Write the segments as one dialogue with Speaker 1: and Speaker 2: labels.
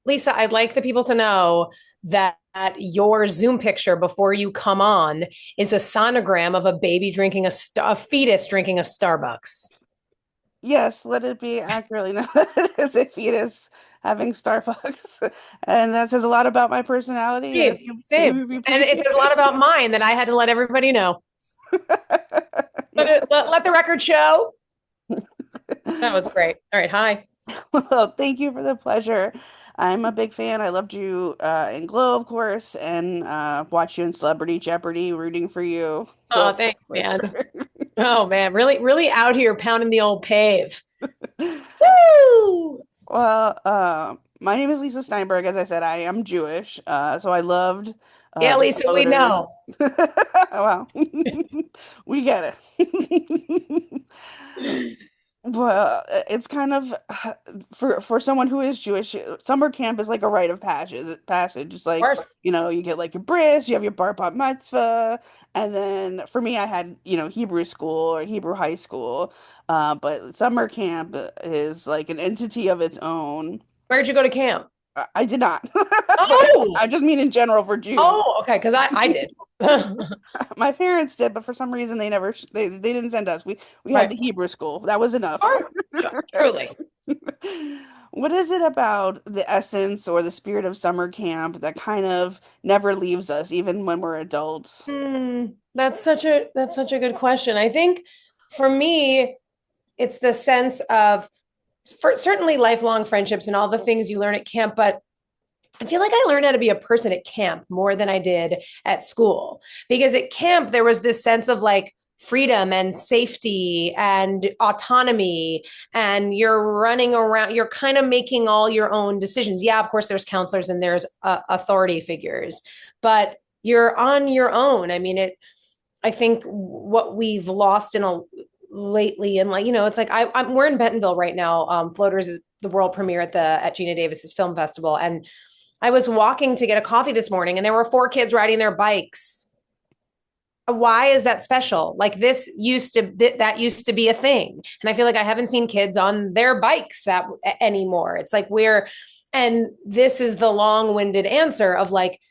Speaker 1: Lisa, I'd like the people to know that your Zoom picture before you come on is a sonogram of a baby drinking a fetus drinking a Starbucks.
Speaker 2: Yes, let it be accurately known that it is a fetus having Starbucks. And that says a lot about my personality. And if
Speaker 1: Same,
Speaker 2: you
Speaker 1: same.
Speaker 2: maybe
Speaker 1: And
Speaker 2: repeat
Speaker 1: it says a lot about mine that I had to let everybody know.
Speaker 2: Yeah.
Speaker 1: Let the record show. That was great. All right, hi.
Speaker 2: Well, thank you for the pleasure. I'm a big fan. I loved you in Glow, of course, and watch you in Celebrity Jeopardy, rooting for you. So
Speaker 1: Oh,
Speaker 2: it was
Speaker 1: thanks,
Speaker 2: a
Speaker 1: man.
Speaker 2: pleasure.
Speaker 1: Oh man, really out here pounding the old pave. Woo!
Speaker 2: My name is Lisa Steinberg. As I said, I am Jewish. So I loved
Speaker 1: Yeah,
Speaker 2: the
Speaker 1: Lisa, we
Speaker 2: floaters.
Speaker 1: know.
Speaker 2: Wow, we get it. Well, it's kind of for someone who is Jewish, summer camp is like a rite of passage. Passage. It's
Speaker 1: Of
Speaker 2: like,
Speaker 1: course.
Speaker 2: you get like your bris, you have your bar bat mitzvah, and then for me, I had, Hebrew school or Hebrew high school. But summer camp is like an entity of its own.
Speaker 1: Where'd you go to camp?
Speaker 2: I did not, but
Speaker 1: Oh,
Speaker 2: I just mean in general for Jews.
Speaker 1: oh, okay, because I did.
Speaker 2: My parents did, but for some reason they never they didn't send us. We had
Speaker 1: Right.
Speaker 2: the Hebrew school. That was enough.
Speaker 1: Sure. Truly.
Speaker 2: What is it about the essence or the spirit of summer camp that kind of never leaves us, even when we're adults?
Speaker 1: That's such a good question. I think for me, it's the sense of certainly lifelong friendships and all the things you learn at camp, but I feel like I learned how to be a person at camp more than I did at school. Because at camp, there was this sense of like freedom and safety and autonomy, and you're running around, you're kind of making all your own decisions. Yeah, of course, there's counselors and there's authority figures, but you're on your own. I mean, I think what we've lost in a lately, and like it's like we're in Bentonville right now. Floaters is the world premiere at Gina Davis's film festival, and I was walking to get a coffee this morning, and there were four kids riding their bikes. Why is that special? Like that used to be a thing, and I feel like I haven't seen kids on their bikes that anymore. It's like and this is the long-winded answer of like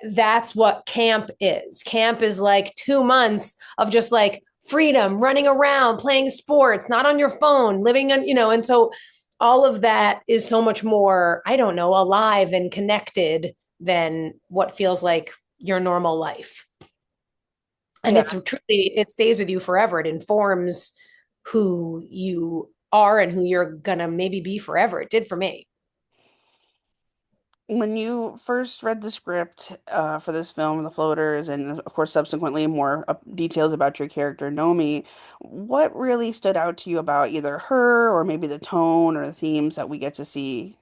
Speaker 1: that's what camp is. Camp is like 2 months of just like freedom, running around, playing sports, not on your phone, living on, and so all of that is so much more, I don't know, alive and connected than what feels like your normal life. And
Speaker 2: Yeah.
Speaker 1: it's truly, it stays with you forever. It informs who you are and who you're gonna maybe be forever. It did for me.
Speaker 2: When you first read the script for this film, The Floaters, and of course subsequently more details about your character, Nomi, what really stood out to you about either her or maybe the tone or the themes that we get to see?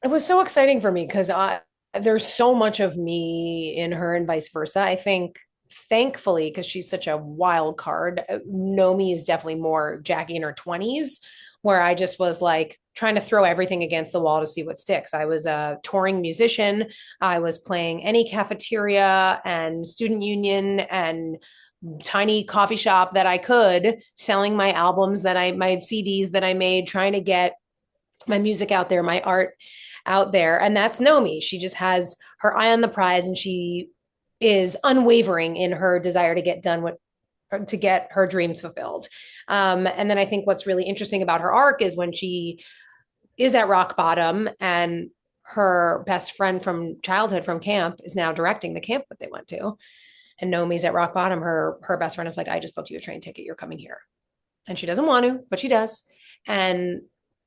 Speaker 1: It was so exciting for me because there's so much of me in her and vice versa. I think, thankfully, because she's such a wild card, Nomi is definitely more Jackie in her 20s, where I just was like trying to throw everything against the wall to see what sticks. I was a touring musician. I was playing any cafeteria and student union and tiny coffee shop that I could, selling my my CDs that I made, trying to get my music out there, my art out there. And that's Nomi. She just has her eye on the prize, and she is unwavering in her desire to get done what to get her dreams fulfilled. And then I think what's really interesting about her arc is when she is at rock bottom, and her best friend from childhood from camp is now directing the camp that they went to. And Nomi's at rock bottom. Her best friend is like, I just booked you a train ticket. You're coming here. And she doesn't want to, but she does. And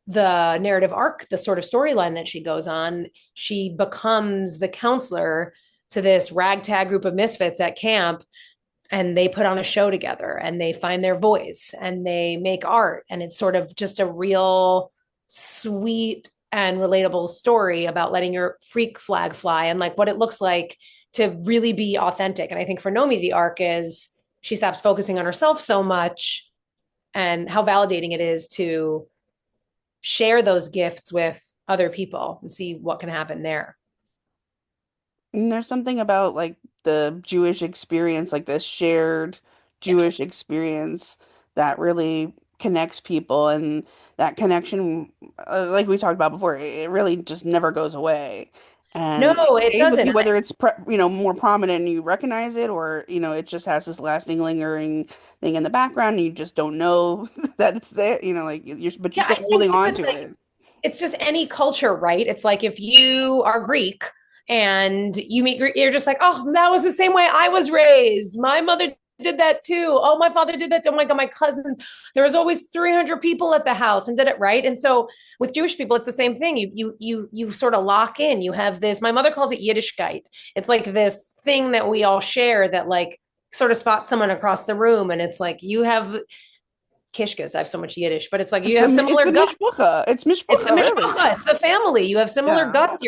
Speaker 1: the narrative arc, the sort of storyline that she goes on, she becomes the counselor to this ragtag group of misfits at camp, and they put on a show together and they find their voice and they make art, and it's sort of just a real sweet and relatable story about letting your freak flag fly and like what it looks like to really be authentic. And I think for Nomi the arc is she stops focusing on herself so much, and how validating it is to share those gifts with other people and see what can happen there.
Speaker 2: And there's something about like the Jewish experience, like this shared
Speaker 1: Yeah.
Speaker 2: Jewish experience that really connects people, and that connection, like we talked about before, it really just never goes away. And it
Speaker 1: No, it
Speaker 2: stays with
Speaker 1: doesn't.
Speaker 2: you, whether it's more prominent and you recognize it, or it just has this lasting, lingering thing in the background, and you just don't know that it's there. Like but you're
Speaker 1: Yeah,
Speaker 2: still
Speaker 1: I think
Speaker 2: holding
Speaker 1: too,
Speaker 2: on
Speaker 1: it's
Speaker 2: to
Speaker 1: like
Speaker 2: it.
Speaker 1: it's just any culture, right? It's like if you are Greek and you meet Greek, you're just like, oh, that was the same way I was raised. My mother did that too. Oh, my father did that too. Oh my God, my cousins. There was always 300 people at the house and did it right. And so with Jewish people, it's the same thing. You sort of lock in. You have this. My mother calls it Yiddishkeit. It's like this thing that we all share that like sort of spots someone across the room, and it's like you have kishkas. I have so much Yiddish, but it's like you have
Speaker 2: It's
Speaker 1: similar
Speaker 2: the
Speaker 1: guts.
Speaker 2: mishpucha. It's
Speaker 1: It's the
Speaker 2: mishpucha, really.
Speaker 1: mishpacha. It's the family. You have similar
Speaker 2: Yeah.
Speaker 1: guts.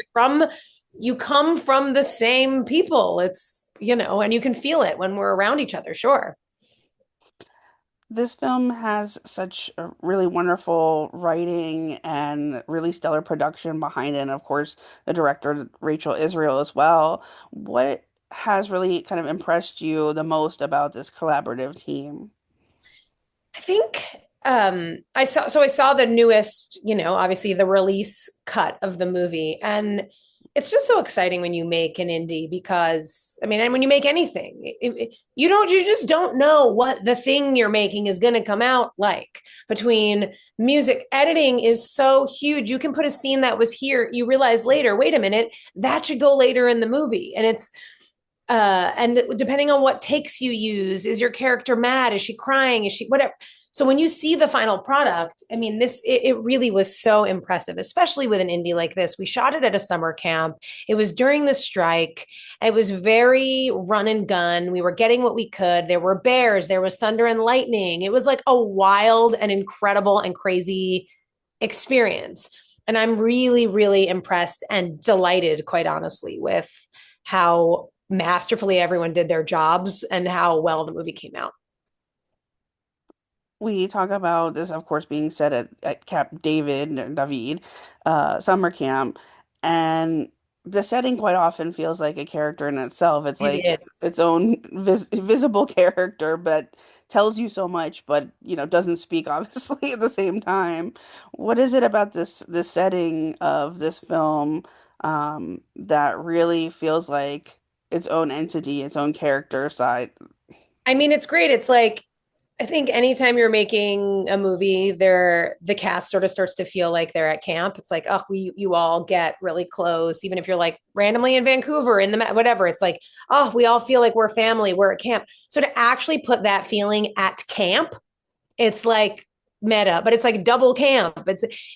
Speaker 1: You come from the same people. And you can feel it when we're around each other. Sure.
Speaker 2: This film has such a really wonderful writing and really stellar production behind it, and of course, the director, Rachel Israel, as well. What has really kind of impressed you the most about this collaborative team?
Speaker 1: I think I saw the newest, obviously the release cut of the movie, and it's just so exciting when you make an indie because I mean, and when you make anything, you just don't know what the thing you're making is going to come out like. Between music, editing is so huge. You can put a scene that was here, you realize later, wait a minute, that should go later in the movie, and depending on what takes you use, is your character mad, is she crying, is she whatever. So when you see the final product, I mean, it really was so impressive, especially with an indie like this. We shot it at a summer camp. It was during the strike. It was very run and gun. We were getting what we could. There were bears, there was thunder and lightning. It was like a wild and incredible and crazy experience. And I'm really, really impressed and delighted, quite honestly, with how masterfully everyone did their jobs and how well the movie came out.
Speaker 2: We talk about this, of course, being set at Camp David summer camp, and the setting quite often feels like a character in itself. It's
Speaker 1: It
Speaker 2: like its
Speaker 1: is.
Speaker 2: own visible character, but tells you so much, but doesn't speak obviously at the same time. What is it about this setting of this film that really feels like its own entity, its own character side?
Speaker 1: I mean, it's great. It's like I think anytime you're making a movie, the cast sort of starts to feel like they're at camp. It's like, oh, we you all get really close, even if you're like randomly in Vancouver in the whatever. It's like, oh, we all feel like we're family, we're at camp. So to actually put that feeling at camp, it's like meta, but it's like double camp.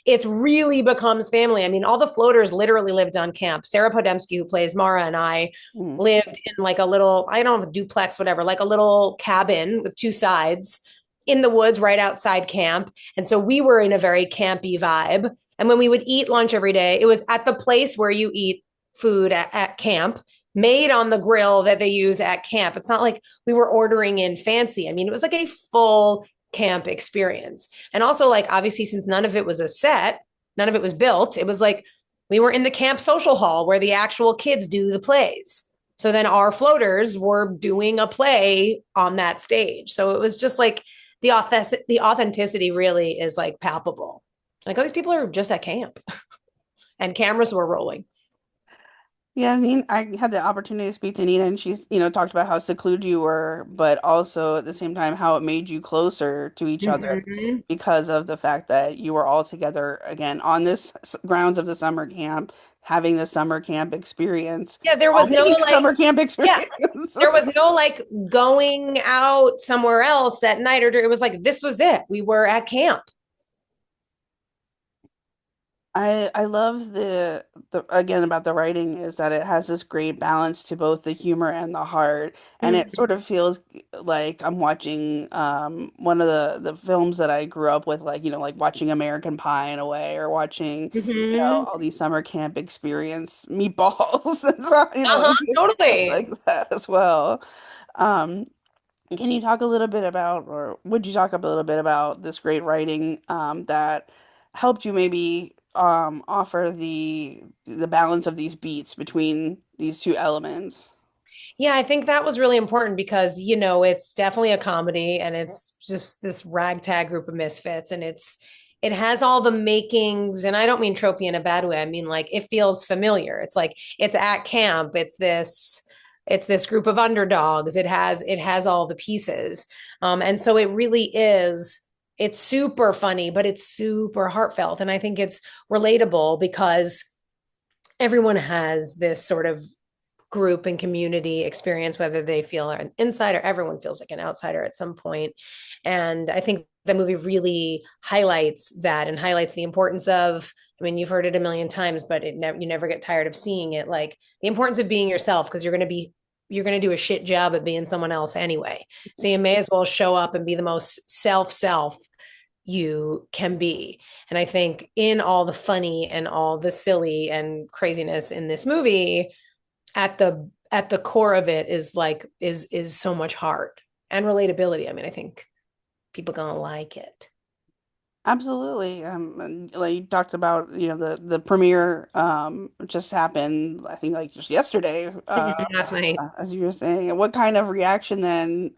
Speaker 1: It's really becomes family. I mean, all the floaters literally lived on camp. Sarah Podemsky, who plays Mara, and I
Speaker 2: Mm.
Speaker 1: lived in like a little, I don't know, a duplex, whatever, like a little cabin with two sides in the woods right outside camp. And so we were in a very campy vibe. And when we would eat lunch every day, it was at the place where you eat food at camp, made on the grill that they use at camp. It's not like we were ordering in fancy. I mean, it was like a full camp experience. And also, like, obviously, since none of it was a set, none of it was built, it was like we were in the camp social hall where the actual kids do the plays. So then our floaters were doing a play on that stage. So it was just like the authenticity really is like palpable. Like all these people are just at camp and cameras were rolling.
Speaker 2: Yeah, I had the opportunity to speak to Nina, and she's, talked about how secluded you were, but also at the same time how it made you closer to each other
Speaker 1: Mm-hmm.
Speaker 2: because of the fact that you were all together again on this grounds of the summer camp, having the summer camp experience,
Speaker 1: Yeah, there
Speaker 2: while
Speaker 1: was no
Speaker 2: making a
Speaker 1: like,
Speaker 2: summer camp
Speaker 1: yeah,
Speaker 2: experience.
Speaker 1: there was no like going out somewhere else at night, or it was like this was it. We were at camp.
Speaker 2: I love the again about the writing is that it has this great balance to both the humor and the heart, and it sort
Speaker 1: Mm-hmm.
Speaker 2: of feels like I'm watching one of the films that I grew up with, like like watching American Pie in a way, or watching
Speaker 1: Mm-hmm.
Speaker 2: all these summer camp experience meatballs and so
Speaker 1: Uh-huh,
Speaker 2: like
Speaker 1: totally.
Speaker 2: that as well. Um, can you talk a little bit about, or would you talk a little bit about this great writing that helped you maybe offer the balance of these beats between these two elements?
Speaker 1: Yeah, I think that was really important because, it's definitely a comedy and it's just this ragtag group of misfits and it has all the makings, and I don't mean tropey in a bad way. I mean like it feels familiar. It's like it's at camp. It's this group of underdogs. It has all the pieces. And so it really is it's super funny, but it's super heartfelt. And I think it's relatable because everyone has this sort of group and community experience, whether they feel an insider, everyone feels like an outsider at some point. And I think the movie really highlights that and highlights the importance of, I mean, you've heard it a million times, but you never get tired of seeing it, like the importance of being yourself, because you're going to do a shit job at being someone else anyway. So you may as well show up and be the most self you can be. And I think in all the funny and all the silly and craziness in this movie, at the core of it is so much heart and relatability. I mean, I think people gonna like it.
Speaker 2: Absolutely. And like you talked about, the premiere just happened, I think like just yesterday,
Speaker 1: Last night.
Speaker 2: as you were saying. And what kind of reaction then,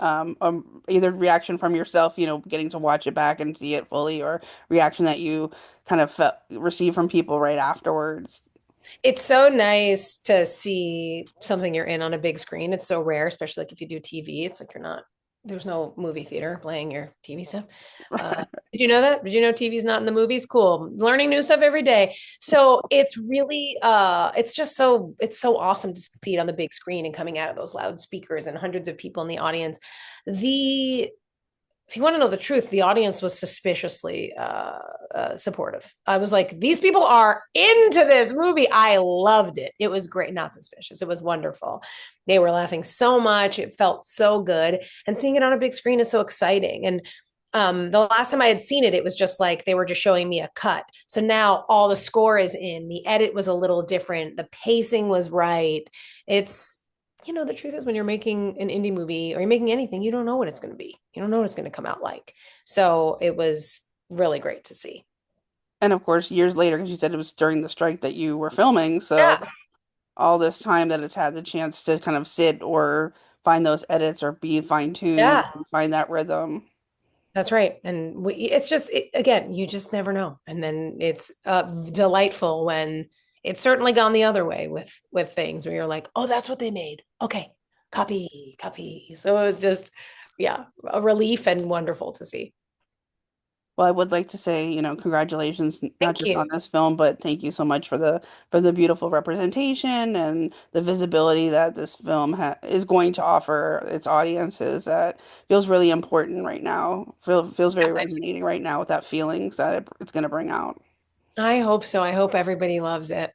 Speaker 2: either reaction from yourself, getting to watch it back and see it fully, or reaction that you kind of felt received from people right afterwards?
Speaker 1: It's so nice to see something you're in on a big screen. It's so rare, especially like if you do TV. It's like there's no movie theater playing your TV stuff. Did you know that? Did you know TV's not in the movies? Cool. Learning new stuff every day. So it's really, it's so awesome to see it on the big screen and coming out of those loudspeakers and hundreds of people in the audience. The If you want to know the truth, the audience was suspiciously supportive. I was like, these people are into this movie. I loved it. It was great. Not suspicious. It was wonderful. They were laughing so much. It felt so good. And seeing it on a big screen is so exciting. And the last time I had seen it, it was just like they were just showing me a cut. So now all the score is in. The edit was a little different. The pacing was right. It's the truth is when you're making an indie movie or you're making anything, you don't know what it's going to be. You don't know what it's going to come out like. So it was really great to see.
Speaker 2: And of course, years later, because you said it was during the strike that you were filming, so
Speaker 1: Yeah.
Speaker 2: all this time that it's had the chance to kind of sit or find those edits or be fine-tuned,
Speaker 1: Yeah,
Speaker 2: find that rhythm.
Speaker 1: that's right. And it's just, again, you just never know. And then it's delightful when it's certainly gone the other way with things where you're like, oh, that's what they made. Okay, copy, copy. So it was just, yeah, a relief and wonderful to see.
Speaker 2: Well, I would like to say, congratulations, not
Speaker 1: Thank
Speaker 2: just on
Speaker 1: you.
Speaker 2: this film, but thank you so much for the beautiful representation and the visibility that this film ha is going to offer its audiences. That feels really important right now. Feels very resonating right now with that feelings that it's going to bring out.
Speaker 1: I hope so. I hope everybody loves it.